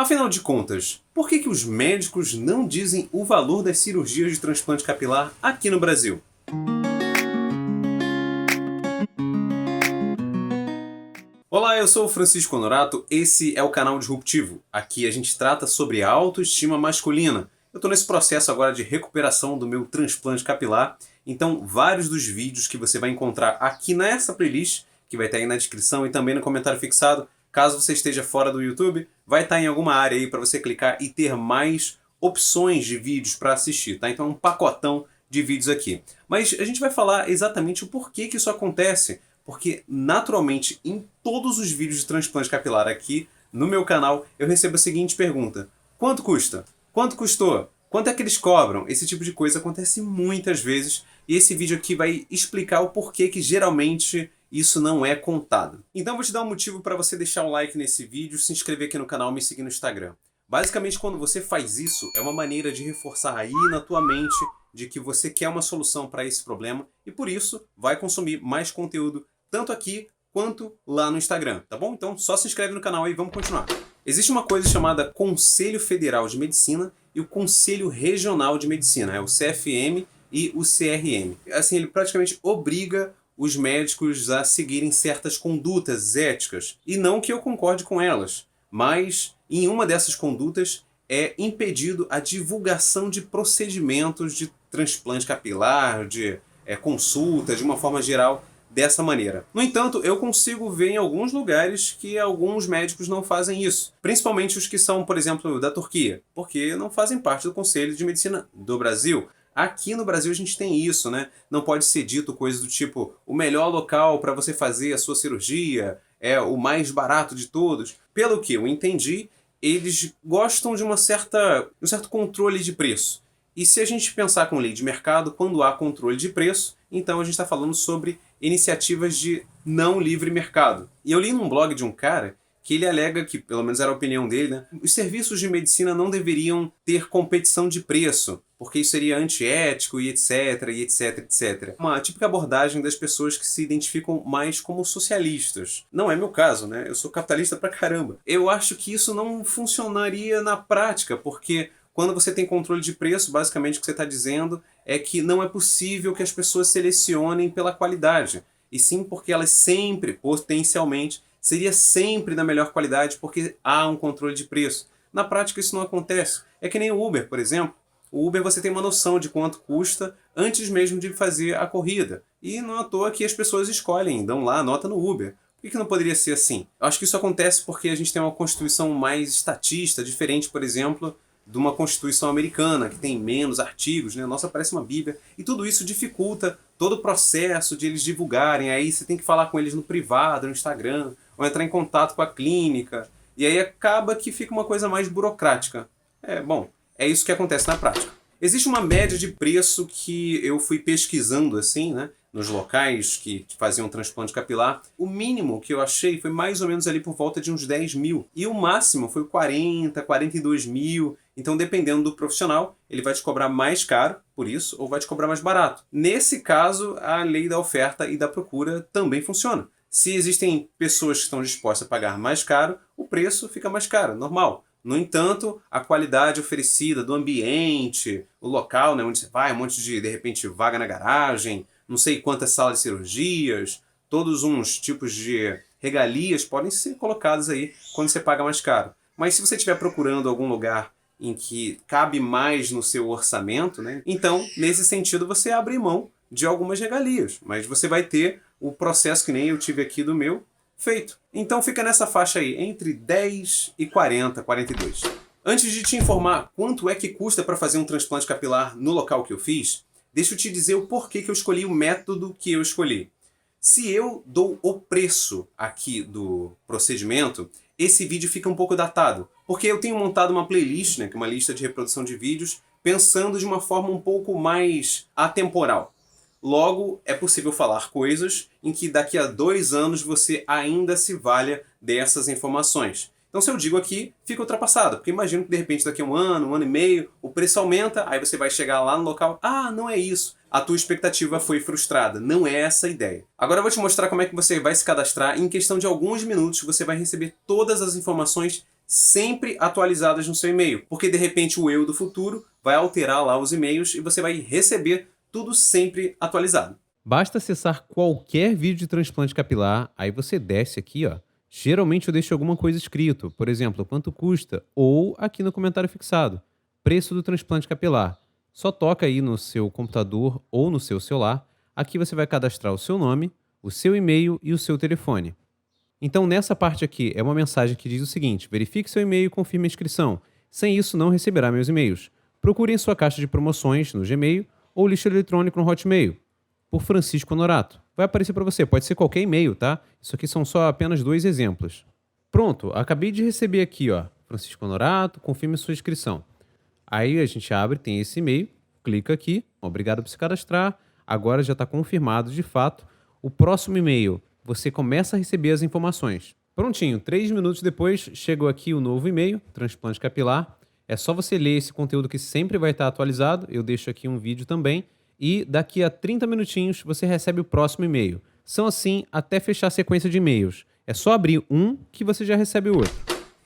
Afinal de contas, por que os médicos não dizem o valor das cirurgias de transplante capilar aqui no Brasil? Olá, eu sou o Francisco Honorato, esse é o canal Disruptivo. Aqui a gente trata sobre a autoestima masculina. Eu estou nesse processo agora de recuperação do meu transplante capilar, então vários dos vídeos que você vai encontrar aqui nessa playlist, que vai estar aí na descrição e também no comentário fixado, caso você esteja fora do YouTube, vai estar em alguma área aí para você clicar e ter mais opções de vídeos para assistir, tá? Então é um pacotão de vídeos aqui. Mas a gente vai falar exatamente o porquê que isso acontece, porque naturalmente em todos os vídeos de transplante capilar aqui no meu canal eu recebo a seguinte pergunta: quanto custa? Quanto custou? Quanto é que eles cobram? Esse tipo de coisa acontece muitas vezes e esse vídeo aqui vai explicar o porquê que geralmente isso não é contado. Então vou te dar um motivo para você deixar um like nesse vídeo, se inscrever aqui no canal e me seguir no Instagram. Basicamente, quando você faz isso, é uma maneira de reforçar aí na tua mente de que você quer uma solução para esse problema e por isso vai consumir mais conteúdo tanto aqui quanto lá no Instagram, tá bom? Então só se inscreve no canal aí e vamos continuar. Existe uma coisa chamada Conselho Federal de Medicina e o Conselho Regional de Medicina, é o CFM e o CRM. Assim, ele praticamente obriga os médicos a seguirem certas condutas éticas. E não que eu concorde com elas, mas em uma dessas condutas é impedido a divulgação de procedimentos de transplante capilar, de consulta, de uma forma geral, dessa maneira. No entanto, eu consigo ver em alguns lugares que alguns médicos não fazem isso. Principalmente os que são, por exemplo, da Turquia, porque não fazem parte do Conselho de Medicina do Brasil. Aqui no Brasil a gente tem isso, né? Não pode ser dito coisas do tipo o melhor local para você fazer a sua cirurgia, é o mais barato de todos. Pelo que eu entendi, eles gostam de um certo controle de preço. E se a gente pensar com lei de mercado, quando há controle de preço, então a gente está falando sobre iniciativas de não livre mercado. E eu li num blog de um cara que ele alega que, pelo menos era a opinião dele, né, os serviços de medicina não deveriam ter competição de preço, porque isso seria antiético e etc, e etc, etc. Uma típica abordagem das pessoas que se identificam mais como socialistas. Não é meu caso, né? Eu sou capitalista pra caramba. Eu acho que isso não funcionaria na prática, porque quando você tem controle de preço, basicamente o que você está dizendo é que não é possível que as pessoas selecionem pela qualidade, e sim porque elas sempre, potencialmente, seria sempre da melhor qualidade porque há um controle de preço. Na prática isso não acontece. É que nem o Uber, por exemplo. O Uber você tem uma noção de quanto custa antes mesmo de fazer a corrida. E não à toa que as pessoas escolhem, dão lá a nota no Uber. Por que não poderia ser assim? Eu acho que isso acontece porque a gente tem uma constituição mais estatista, diferente, por exemplo, de uma Constituição americana, que tem menos artigos, né? Nossa, parece uma bíblia. E tudo isso dificulta todo o processo de eles divulgarem. Aí você tem que falar com eles no privado, no Instagram, ou entrar em contato com a clínica. E aí acaba que fica uma coisa mais burocrática. Bom, é isso que acontece na prática. Existe uma média de preço que eu fui pesquisando assim, né? Nos locais que faziam transplante capilar. O mínimo que eu achei foi mais ou menos ali por volta de uns 10 mil. E o máximo foi 40, 42 mil. Então, dependendo do profissional, ele vai te cobrar mais caro por isso ou vai te cobrar mais barato. Nesse caso, a lei da oferta e da procura também funciona. Se existem pessoas que estão dispostas a pagar mais caro, o preço fica mais caro, normal. No entanto, a qualidade oferecida do ambiente, o local, né, onde você vai, um monte de repente, vaga na garagem, não sei quantas salas de cirurgias, todos uns tipos de regalias podem ser colocados aí quando você paga mais caro. Mas se você estiver procurando algum lugar em que cabe mais no seu orçamento, né, então, nesse sentido, você abre mão de algumas regalias, mas você vai ter o processo que nem eu tive aqui do meu feito. Então fica nessa faixa aí, entre 10 e 40, 42. Antes de te informar quanto é que custa para fazer um transplante capilar no local que eu fiz, deixa eu te dizer o porquê que eu escolhi o método que eu escolhi. Se eu dou o preço aqui do procedimento, esse vídeo fica um pouco datado, porque eu tenho montado uma playlist, né, que é uma lista de reprodução de vídeos, pensando de uma forma um pouco mais atemporal. Logo, é possível falar coisas em que daqui a 2 anos você ainda se valha dessas informações. Então se eu digo aqui, fica ultrapassado, porque imagino que de repente daqui a um ano e meio, o preço aumenta, aí você vai chegar lá no local, não é isso. A tua expectativa foi frustrada, não é essa a ideia. Agora eu vou te mostrar como é que você vai se cadastrar e em questão de alguns minutos você vai receber todas as informações sempre atualizadas no seu e-mail, porque de repente o eu do futuro vai alterar lá os e-mails e você vai receber tudo sempre atualizado. Basta acessar qualquer vídeo de transplante capilar, aí você desce aqui, ó. Geralmente eu deixo alguma coisa escrito, por exemplo, quanto custa, ou aqui no comentário fixado, preço do transplante capilar. Só toca aí no seu computador ou no seu celular, aqui você vai cadastrar o seu nome, o seu e-mail e o seu telefone. Então nessa parte aqui é uma mensagem que diz o seguinte: verifique seu e-mail e confirme a inscrição. Sem isso não receberá meus e-mails. Procure em sua caixa de promoções no Gmail ou lixo eletrônico no Hotmail. Por Francisco Honorato. Vai aparecer para você, pode ser qualquer e-mail, tá? Isso aqui são só apenas 2 exemplos. Pronto, acabei de receber aqui, ó, Francisco Honorato, confirme sua inscrição. Aí a gente abre, tem esse e-mail, clica aqui, obrigado por se cadastrar, agora já está confirmado de fato. O próximo e-mail, você começa a receber as informações. Prontinho, 3 minutos depois, chegou aqui o novo e-mail, transplante capilar. É só você ler esse conteúdo que sempre vai estar atualizado, eu deixo aqui um vídeo também. E daqui a 30 minutinhos você recebe o próximo e-mail. São assim até fechar a sequência de e-mails. É só abrir um que você já recebe o outro.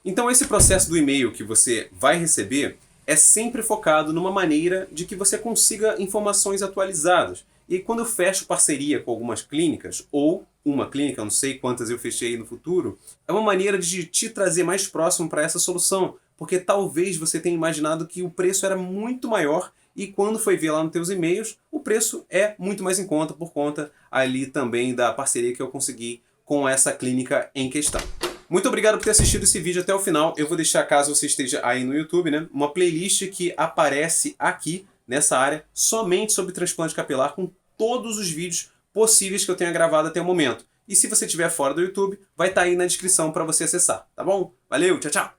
Então esse processo do e-mail que você vai receber é sempre focado numa maneira de que você consiga informações atualizadas. E quando eu fecho parceria com algumas clínicas, ou uma clínica, não sei quantas eu fechei no futuro, é uma maneira de te trazer mais próximo para essa solução. Porque talvez você tenha imaginado que o preço era muito maior e quando foi ver lá nos teus e-mails, o preço é muito mais em conta por conta ali também da parceria que eu consegui com essa clínica em questão. Muito obrigado por ter assistido esse vídeo até o final. Eu vou deixar, caso você esteja aí no YouTube, né, uma playlist que aparece aqui nessa área somente sobre transplante capilar com todos os vídeos possíveis que eu tenha gravado até o momento. E se você estiver fora do YouTube, vai estar aí na descrição para você acessar, tá bom? Valeu, tchau, tchau!